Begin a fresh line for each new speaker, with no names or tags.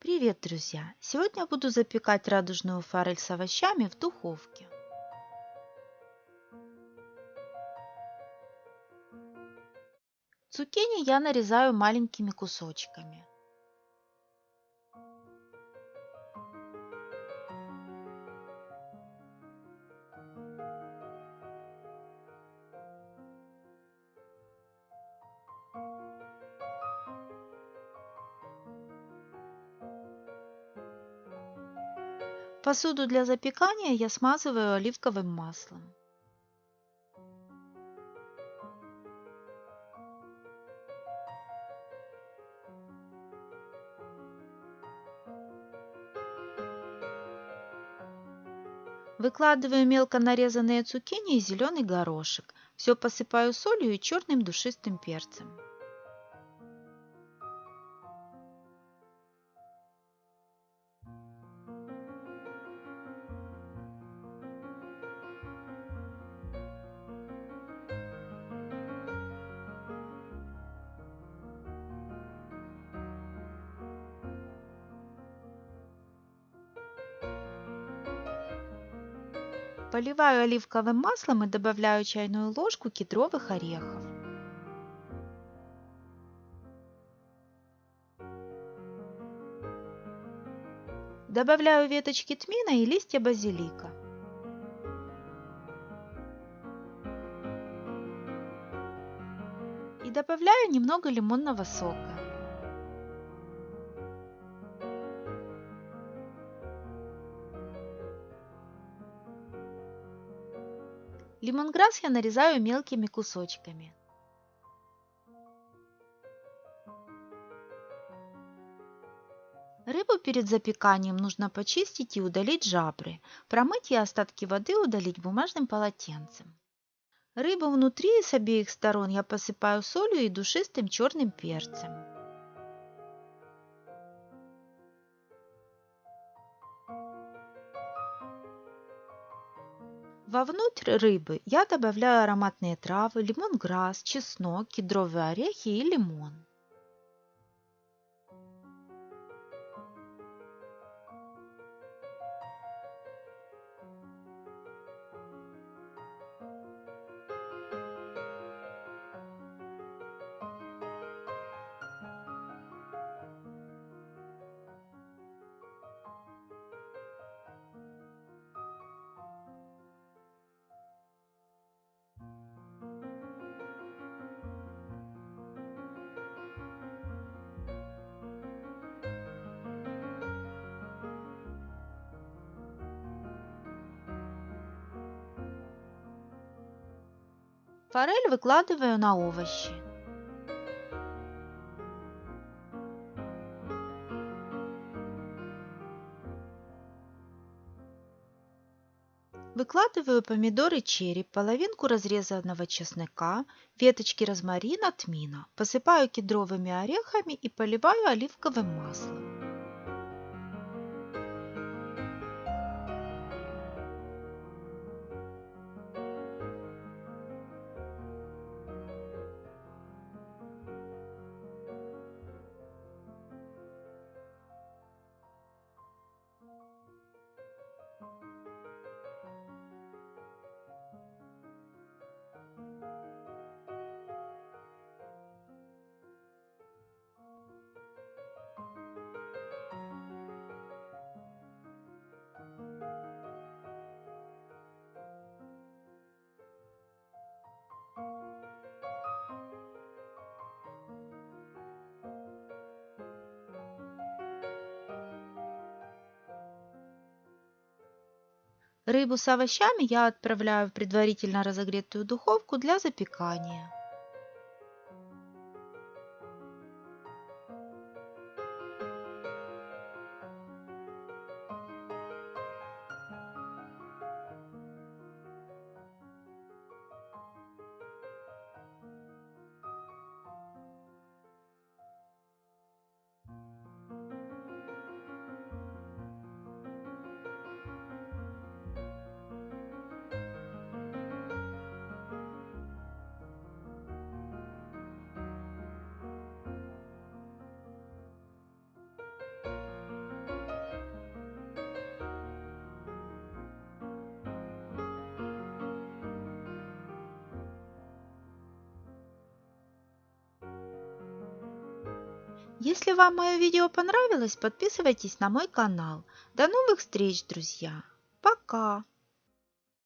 Привет, друзья! Сегодня я буду запекать радужную форель с овощами в духовке. Цукини я нарезаю маленькими кусочками. Посуду для запекания я смазываю оливковым маслом. Выкладываю мелко нарезанные цукини и зеленый горошек. Все посыпаю солью и черным душистым перцем. Поливаю оливковым маслом и добавляю чайную ложку кедровых орехов. Добавляю веточки тмина и листья базилика. И добавляю немного лимонного сока. Лимонграсс я нарезаю мелкими кусочками. Рыбу перед запеканием нужно почистить и удалить жабры. Промыть и остатки воды удалить бумажным полотенцем. Рыбу внутри и с обеих сторон я посыпаю солью и душистым черным перцем. Вовнутрь рыбы я добавляю ароматные травы, лимонграсс, чеснок, кедровые орехи и лимон. Форель выкладываю на овощи. Выкладываю помидоры черри, половинку разрезанного чеснока, веточки розмарина, тмина. Посыпаю кедровыми орехами и поливаю оливковым маслом. Рыбу с овощами я отправляю в предварительно разогретую духовку для запекания. Если вам мое видео понравилось, подписывайтесь на мой канал. До новых встреч, друзья! Пока!